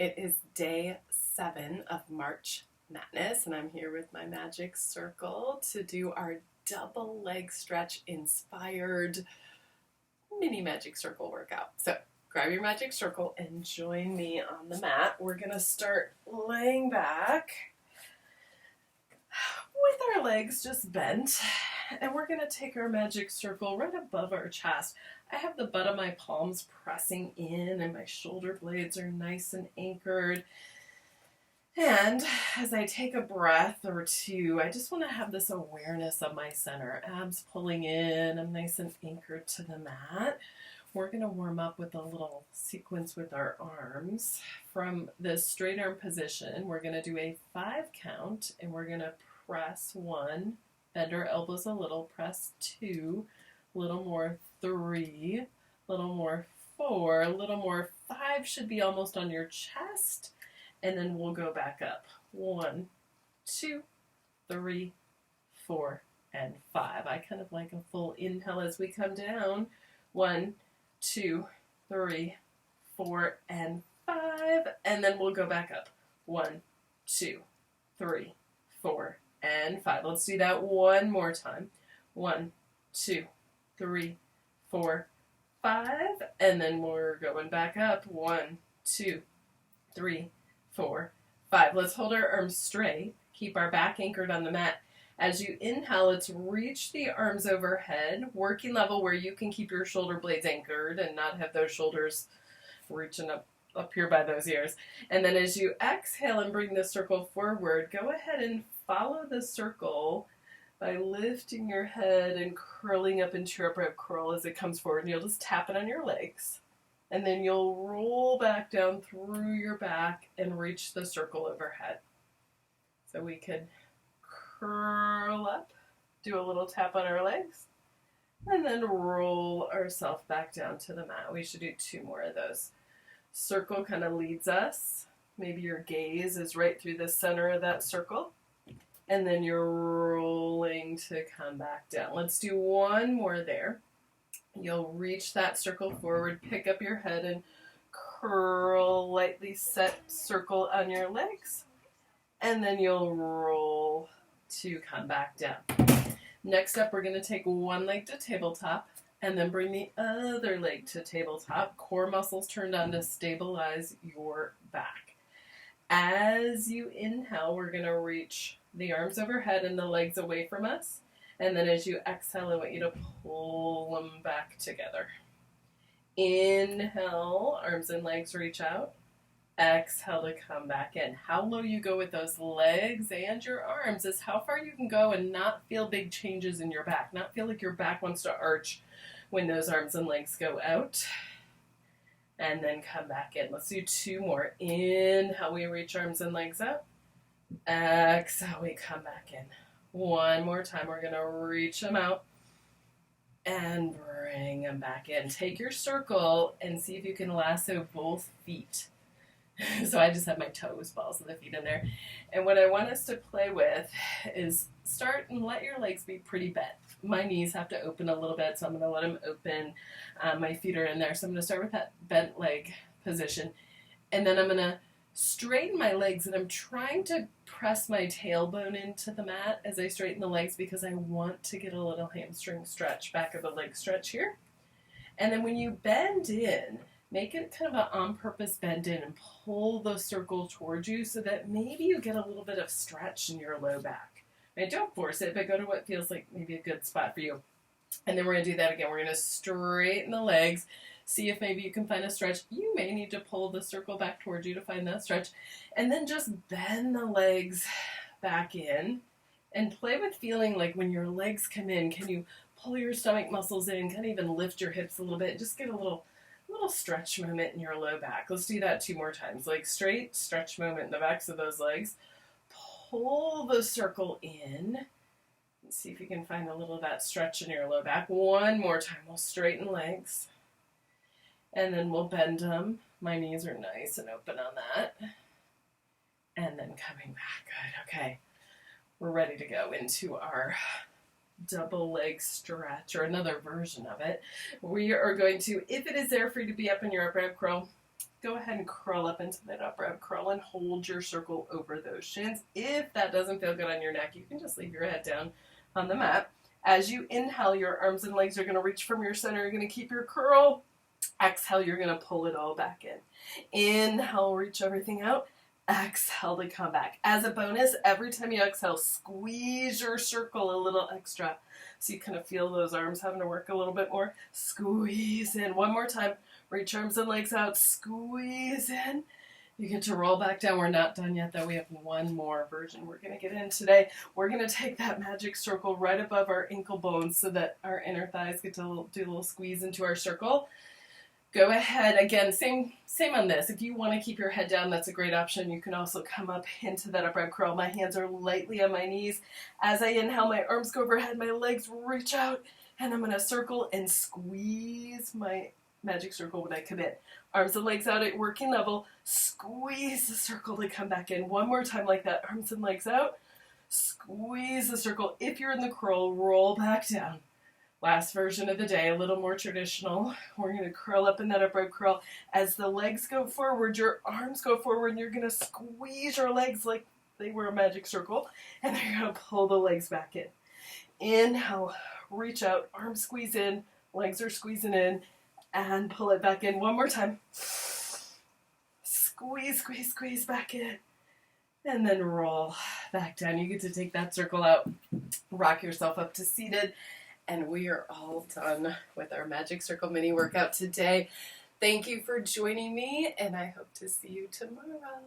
It is day 7 of March Madness, and I'm here with my magic circle to do our double leg stretch inspired mini magic circle workout. So grab your magic circle and join me on the mat. We're going to start laying back with our legs just bent, and we're going to take our magic circle right above our chest. I have the butt of my palms pressing in and my shoulder blades are nice and anchored. And as I take a breath or two, I just want to have this awareness of my center. Abs pulling in, I'm nice and anchored to the mat. We're going to warm up with a little sequence with our arms. From this straight arm position, we're going to do a 5 count, and we're going to press 1, bend our elbows a little, press 2, a little more 3, a little more 4, a little more 5 should be almost on your chest, and then we'll go back up. 1, 2, 3, 4, and 5. I kind of like a full inhale as we come down. 1, 2, 3, 4, and 5, and then we'll go back up. 1, 2, 3, 4, and 5. Let's do that one more time. 1, 2, 3, 4, 5, and then we're going back up. 1, 2, 3, 4, 5. Let's hold our arms straight. Keep our back anchored on the mat. As you inhale, let's reach the arms overhead, working level where you can keep your shoulder blades anchored and not have those shoulders reaching up here by those ears. And then as you exhale and bring the circle forward, go ahead and follow the circle by lifting your head and curling up into your upright curl as it comes forward. And you'll just tap it on your legs. And then you'll roll back down through your back and reach the circle overhead. So we could curl up, do a little tap on our legs, and then roll ourselves back down to the mat. We should do 2 more of those. Circle kind of leads us. Maybe your gaze is right through the center of that circle. And then you're rolling to come back down. Let's do 1 more there. You'll reach that circle forward, pick up your head, and curl, lightly set circle on your legs. And then you'll roll to come back down. Next up, we're going to take one leg to tabletop and then bring the other leg to tabletop. Core muscles turned on to stabilize your back. As you inhale, we're going to reach the arms overhead and the legs away from us. And then as you exhale, I want you to pull them back together. Inhale, arms and legs reach out. Exhale to come back in. How low you go with those legs and your arms is how far you can go and not feel big changes in your back. Not feel like your back wants to arch when those arms and legs go out. And then come back in. Let's do 2 more. Inhale, we reach arms and legs up. Exhale, we come back in. 1 more time. We're going to reach them out and bring them back in. Take your circle and see if you can lasso both feet. So I just have my toes, balls of the feet in there. And what I want us to play with is start and let your legs be pretty bent. My knees have to open a little bit, so I'm going to let them open. My feet are in there, so I'm going to start with that bent leg position. And then I'm going to straighten my legs, and I'm trying to press my tailbone into the mat as I straighten the legs because I want to get a little hamstring stretch, back of the leg stretch here. And then when you bend in, make it kind of an on-purpose bend in and pull the circle towards you so that maybe you get a little bit of stretch in your low back. Right? Don't force it, but go to what feels like maybe a good spot for you. And then we're going to do that again. We're going to straighten the legs, see if maybe you can find a stretch. You may need to pull the circle back towards you to find that stretch. And then just bend the legs back in and play with feeling like when your legs come in, can you pull your stomach muscles in, kind of even lift your hips a little bit, just get a little stretch moment in your low back. Let's do that 2 more times. Like straight stretch moment in the backs of those legs. Pull the circle in. And see if you can find a little of that stretch in your low back. 1 more time. We'll straighten legs. And then we'll bend them. My knees are nice and open on that. And then coming back. Good. Okay. We're ready to go into our double leg stretch, or another version of it. We are going to, if it is there for you to be up in your upright curl, go ahead and curl up into that up ab curl and hold your circle over those shins. If that doesn't feel good on your neck, you can just leave your head down on the mat. As you inhale, your arms and legs are going to reach from your center. You're going to keep your curl. Exhale, you're going to pull it all back in. Inhale, reach everything out. Exhale to come back. As a bonus, every time you exhale, squeeze your circle a little extra. So you kind of feel those arms having to work a little bit more. Squeeze in. One more time. Reach arms and legs out. Squeeze in. You get to roll back down. We're not done yet, though. We have one more version we're going to get in today. We're going to take that magic circle right above our ankle bones so that our inner thighs get to do a little squeeze into our circle. Go ahead. Again, same on this. If you want to keep your head down, that's a great option. You can also come up into that upright curl. My hands are lightly on my knees. As I inhale, my arms go overhead, my legs reach out, and I'm going to circle and squeeze my magic circle when I commit. Arms and legs out at working level. Squeeze the circle to come back in. One more time like that. Arms and legs out. Squeeze the circle. If you're in the curl, roll back down. Last version of the day, a little more traditional. We're going to curl up in that upright curl. As the legs go forward, your arms go forward, and you're going to squeeze your legs like they were a magic circle, and then you're going to pull the legs back in. Inhale, reach out, arms squeeze in, legs are squeezing in, and pull it back in. One more time. Squeeze, squeeze, squeeze back in. And then roll back down. You get to take that circle out, rock yourself up to seated. And we are all done with our Magic Circle mini workout today. Thank you for joining me, and I hope to see you tomorrow.